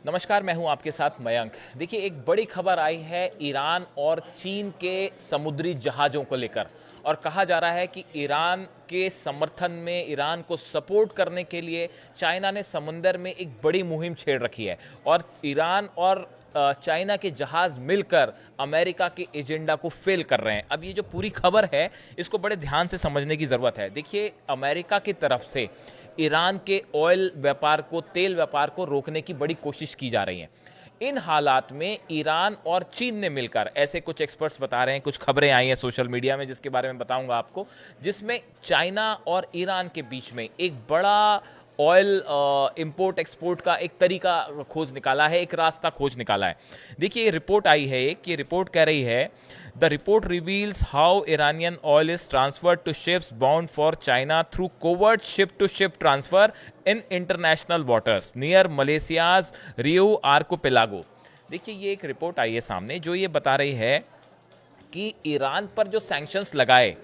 नमस्कार, मैं हूं आपके साथ मयंक। देखिए, एक बड़ी खबर आई है ईरान और चीन के समुद्री जहाज़ों को लेकर, और कहा जा रहा है कि ईरान के समर्थन में, ईरान को सपोर्ट करने के लिए चाइना ने समुंदर में एक बड़ी मुहिम छेड़ रखी है और ईरान और चाइना के जहाज़ मिलकर अमेरिका के एजेंडा को फेल कर रहे हैं। अब ये जो पूरी खबर है, इसको बड़े ध्यान से समझने की ज़रूरत है। देखिए, अमेरिका की तरफ से ईरान के ऑयल व्यापार को, तेल व्यापार को रोकने की बड़ी कोशिश की जा रही है। इन हालात में ईरान और चीन ने मिलकर, ऐसे कुछ एक्सपर्ट्स बता रहे हैं, कुछ खबरें आई हैं सोशल मीडिया में जिसके बारे में बताऊंगा आपको, जिसमें चाइना और ईरान के बीच में एक बड़ा ऑयल इंपोर्ट एक्सपोर्ट का एक तरीका खोज निकाला है, एक रास्ता खोज निकाला है। देखिए, ये रिपोर्ट आई है, एक ये रिपोर्ट कह रही है, the report reveals how Iranian oil is transferred to ships bound for China through covert ship to ship transfer in international waters near Malaysia's Riau archipelago. देखिए, ये एक रिपोर्ट आई है सामने जो ये बता रही है कि ईरान पर जो सैंक्शंस लगाए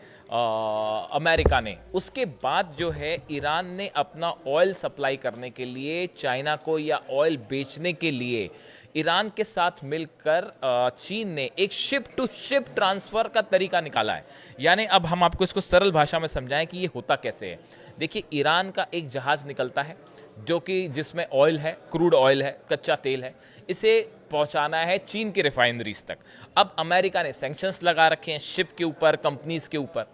अमेरिका ने, उसके बाद जो है ईरान ने अपना ऑयल सप्लाई करने के लिए चाइना को, या ऑयल बेचने के लिए ईरान के साथ मिलकर चीन ने एक शिप टू शिप ट्रांसफर का तरीका निकाला है। यानी अब हम आपको इसको सरल भाषा में समझाएं कि ये होता कैसे है। देखिए, ईरान का एक जहाज निकलता है जो कि जिसमें ऑयल है, क्रूड ऑयल है, कच्चा तेल है, इसे पहुंचाना है चीन के रिफाइनरीज तक। अब अमेरिका ने सैंक्शंस लगा रखे हैं शिप के ऊपर, कंपनीज के ऊपर।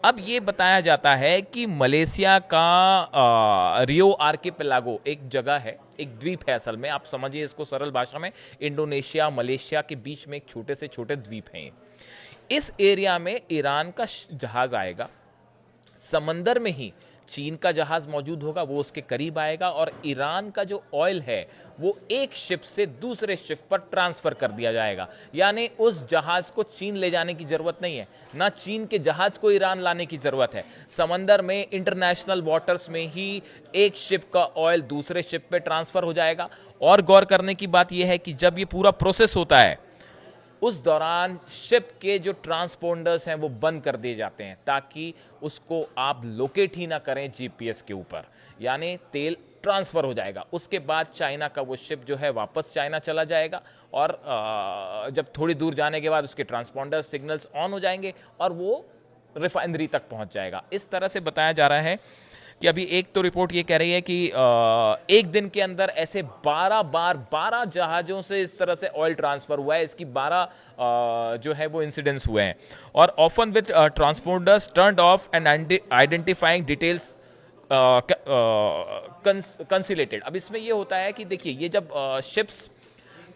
अब ये बताया जाता है कि मलेशिया का रियो आर्किपेलागो एक जगह है, एक द्वीप है, असल में आप समझिए इसको सरल भाषा में, इंडोनेशिया मलेशिया के बीच में एक छोटे से छोटे द्वीप हैं। इस एरिया में ईरान का जहाज आएगा, समंदर में ही चीन का जहाज मौजूद होगा, वो उसके करीब आएगा और ईरान का जो ऑयल है वो एक शिप से दूसरे शिप पर ट्रांसफर कर दिया जाएगा। यानी उस जहाज को चीन ले जाने की जरूरत नहीं है, ना चीन के जहाज को ईरान लाने की जरूरत है। समंदर में, इंटरनेशनल वाटर्स में ही एक शिप का ऑयल दूसरे शिप पे ट्रांसफर हो जाएगा। और गौर करने की बात यह है कि जब ये पूरा प्रोसेस होता है, उस दौरान शिप के जो ट्रांसपोंडर्स हैं वो बंद कर दिए जाते हैं ताकि उसको आप लोकेट ही ना करें जीपीएस के ऊपर। यानी तेल ट्रांसफर हो जाएगा, उसके बाद चाइना का वो शिप जो है वापस चाइना चला जाएगा और जब थोड़ी दूर जाने के बाद उसके ट्रांसपोंडर सिग्नल्स ऑन हो जाएंगे और वो रिफाइनरी तक पहुंच जाएगा। इस तरह से बताया जा रहा है कि अभी एक तो रिपोर्ट ये कह रही है कि एक दिन के अंदर ऐसे 12 जहाज़ों से इस तरह से ऑयल ट्रांसफ़र हुआ है। इसकी 12 जो है वो इंसिडेंट्स हुए हैं और often with transponders turned of and identifying details consolidated. अब इसमें ये होता है कि देखिए, ये जब शिप्स,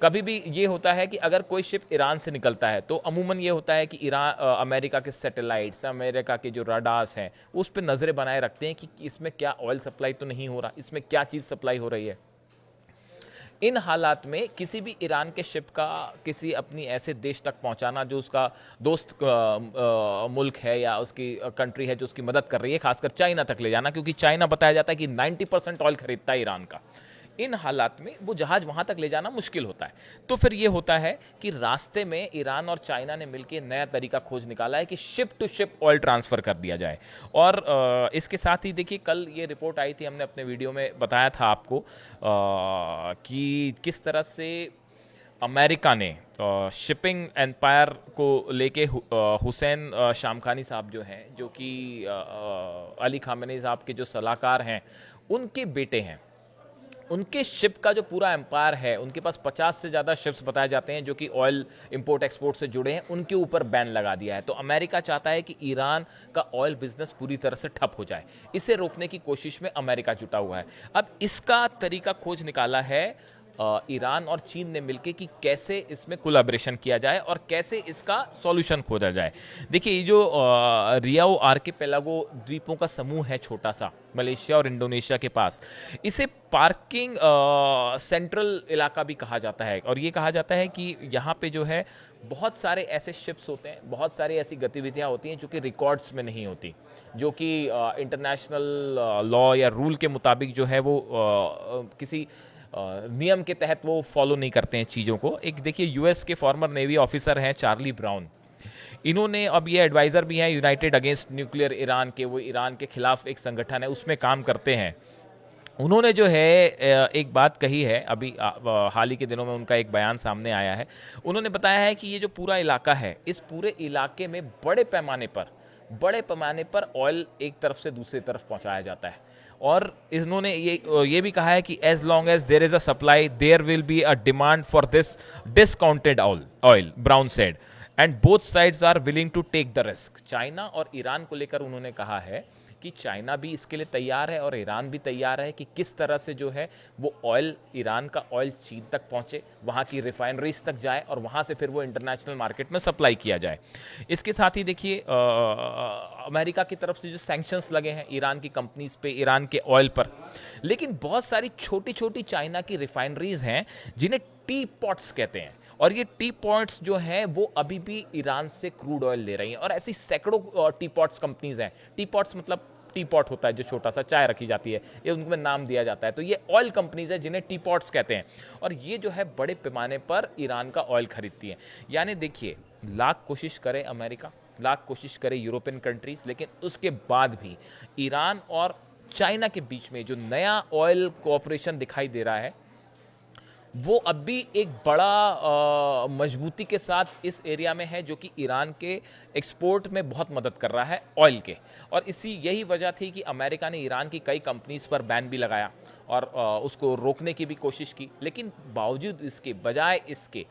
कभी भी ये होता है कि अगर कोई शिप ईरान से निकलता है तो अमूमन ये होता है कि ईरान अमेरिका के सैटेलाइट्स, अमेरिका के जो रडार्स हैं, उस पर नज़रें बनाए रखते हैं कि इसमें क्या ऑयल सप्लाई तो नहीं हो रहा, इसमें क्या चीज़ सप्लाई हो रही है। इन हालात में किसी भी ईरान के शिप का किसी अपनी ऐसे देश तक पहुंचाना जो उसका दोस्त मुल्क है या उसकी कंट्री है जो उसकी मदद कर रही है, खासकर चाइना तक ले जाना, क्योंकि चाइना बताया जाता है कि 90% ऑयल खरीदता है ईरान का। इन हालात में वो जहाज वहां तक ले जाना मुश्किल होता है। तो फिर ये होता है कि रास्ते में ईरान और चाइना ने मिलकर नया तरीका खोज निकाला है कि ship to ship oil transfer कर दिया जाए। और इसके साथ ही देखिए, कल ये रिपोर्ट आई थी, हमने अपने वीडियो में बताया था आपको कि किस तरह से अमेरिका ने शिपिंग एम्पायर को लेके हुसैन शामखानी साहब जो हैं, जो कि अली खामेनी साहब के जो सलाहकार हैं, उनके बेटे हैं, उनके शिप का जो पूरा एम्पायर है, उनके पास 50 से ज़्यादा शिप्स बताए जाते हैं जो कि ऑयल इंपोर्ट एक्सपोर्ट से जुड़े हैं, उनके ऊपर बैन लगा दिया है। तो अमेरिका चाहता है कि ईरान का ऑयल बिजनेस पूरी तरह से ठप हो जाए। इसे रोकने की कोशिश में अमेरिका जुटा हुआ है। अब इसका तरीका खोज निकाला है ईरान और चीन ने मिलकर कि कैसे इसमें कोलैबोरेशन किया जाए और कैसे इसका सॉल्यूशन खोजा जाए। देखिए, ये जो रियाओ आर्किपेलागो द्वीपों का समूह है, छोटा सा, मलेशिया और इंडोनेशिया के पास, इसे पार्किंग सेंट्रल इलाका भी कहा जाता है। और ये कहा जाता है कि यहाँ पे जो है बहुत सारे ऐसे शिप्स होते हैं, बहुत सारी ऐसी गतिविधियाँ होती हैं जो कि रिकॉर्ड्स में नहीं होती, जो कि इंटरनेशनल लॉ या रूल के मुताबिक जो है वो किसी नियम के तहत वो फॉलो नहीं करते हैं चीज़ों को। एक देखिए, यूएस के फॉर्मर नेवी ऑफिसर हैं चार्ली ब्राउन, इन्होंने, अब ये एडवाइज़र भी हैं यूनाइटेड अगेंस्ट न्यूक्लियर ईरान के, वो ईरान के खिलाफ एक संगठन है, उसमें काम करते हैं। उन्होंने जो है एक बात कही है अभी हाल ही के दिनों में उनका एक बयान सामने आया है। उन्होंने बताया है कि ये जो पूरा इलाका है, इस पूरे इलाके में बड़े पैमाने पर ऑयल एक तरफ से दूसरी तरफ पहुंचाया जाता है। और इन्होंने ये भी कहा है कि as long as there is a supply there will be a demand for this discounted oil, Brown said, and both sides are willing to take the risk. China और ईरान को लेकर उन्होंने कहा है कि चाइना भी इसके लिए तैयार है और ईरान भी तैयार है कि किस तरह से जो है वो ऑयल, ईरान का ऑयल चीन तक पहुंचे, वहां की रिफाइनरीज तक जाए और वहां से फिर वो इंटरनेशनल मार्केट में सप्लाई किया जाए। इसके साथ ही देखिए अमेरिका की तरफ से जो सैंक्शंस लगे हैं ईरान की कंपनीज पे, ईरान के ऑयल पर, लेकिन बहुत सारी छोटी छोटी चाइना की रिफाइनरीज हैं जिन्हें टी पॉट्स कहते हैं, और ये टी पॉट्स जो हैं वो अभी भी ईरान से क्रूड ऑयल ले रही हैं। और ऐसी सैकड़ों टी पॉट्स कंपनीज हैं। टी पॉट्स मतलब टी पॉट होता है जो छोटा सा चाय रखी जाती है, ये उनको नाम दिया जाता है। तो ये ऑयल कंपनीज है जिन्हें टी पॉट्स कहते हैं, और ये जो है बड़े पैमाने पर ईरान का ऑयल खरीदती हैं। यानी देखिए, लाख कोशिश करे अमेरिका, लाख कोशिश करे यूरोपियन कंट्रीज, लेकिन उसके बाद भी ईरान और चाइना के बीच में जो नया ऑयल कोऑपरेशन दिखाई दे रहा है वो अब भी एक बड़ा मजबूती के साथ इस एरिया में है, जो कि ईरान के एक्सपोर्ट में बहुत मदद कर रहा है ऑयल के। और यही वजह थी कि अमेरिका ने ईरान की कई कंपनीज पर बैन भी लगाया और उसको रोकने की भी कोशिश की, लेकिन बावजूद इसके, बजाय इसके,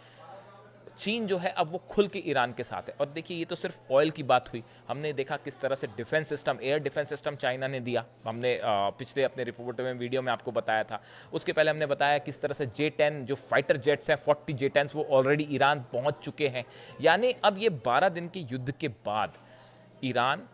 चीन जो है अब वो खुल के ईरान के साथ है। और देखिए, ये तो सिर्फ ऑयल की बात हुई, हमने देखा किस तरह से defence system, air defence system China ने दिया। हमने पिछले अपने रिपोर्ट में, वीडियो में आपको बताया था। उसके पहले हमने बताया किस तरह से J-10 जो फाइटर जेट्स हैं, 40 J-10s, वो ऑलरेडी ईरान पहुंच चुके हैं। यानी अब ये 12 दिन के युद्ध के बाद ईरान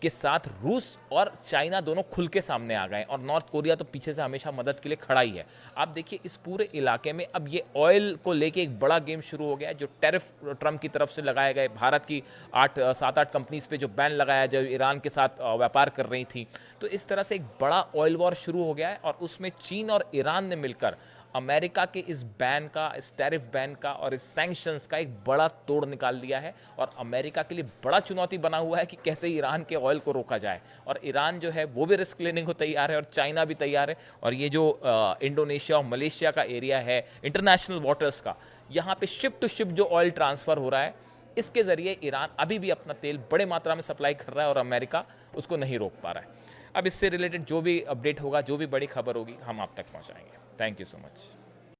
के साथ रूस और चाइना दोनों खुल के सामने आ गए, और नॉर्थ कोरिया तो पीछे से हमेशा मदद के लिए खड़ा ही है। आप देखिए, इस पूरे इलाके में अब ये ऑयल को लेके एक बड़ा गेम शुरू हो गया है। जो टैरिफ ट्रम्प की तरफ से लगाए गए, भारत की 7-8 कंपनीज पे जो बैन लगाया, जो ईरान के साथ व्यापार कर रही थी, तो इस तरह से एक बड़ा ऑयल वॉर शुरू हो गया है। और उसमें चीन और ईरान ने मिलकर अमेरिका के इस बैन का, इस टैरिफ बैन का और इस सैंक्शंस का एक बड़ा तोड़ निकाल दिया है। और अमेरिका के लिए बड़ा चुनौती बना हुआ है कि कैसे ईरान के ऑयल को रोका जाए। और ईरान जो है वो भी रिस्क लेने को तैयार है, और चाइना भी तैयार है। और ये जो इंडोनेशिया और मलेशिया का एरिया है, इंटरनेशनल वाटर्स का, यहाँ पे शिप टू शिप जो ऑयल ट्रांसफर हो रहा है, इसके जरिए ईरान अभी भी अपना तेल बड़े मात्रा में सप्लाई कर रहा है, और अमेरिका उसको नहीं रोक पा रहा है। अब इससे रिलेटेड जो भी अपडेट होगा, जो भी बड़ी खबर होगी, हम आप तक पहुंचाएंगे। Thank you so much.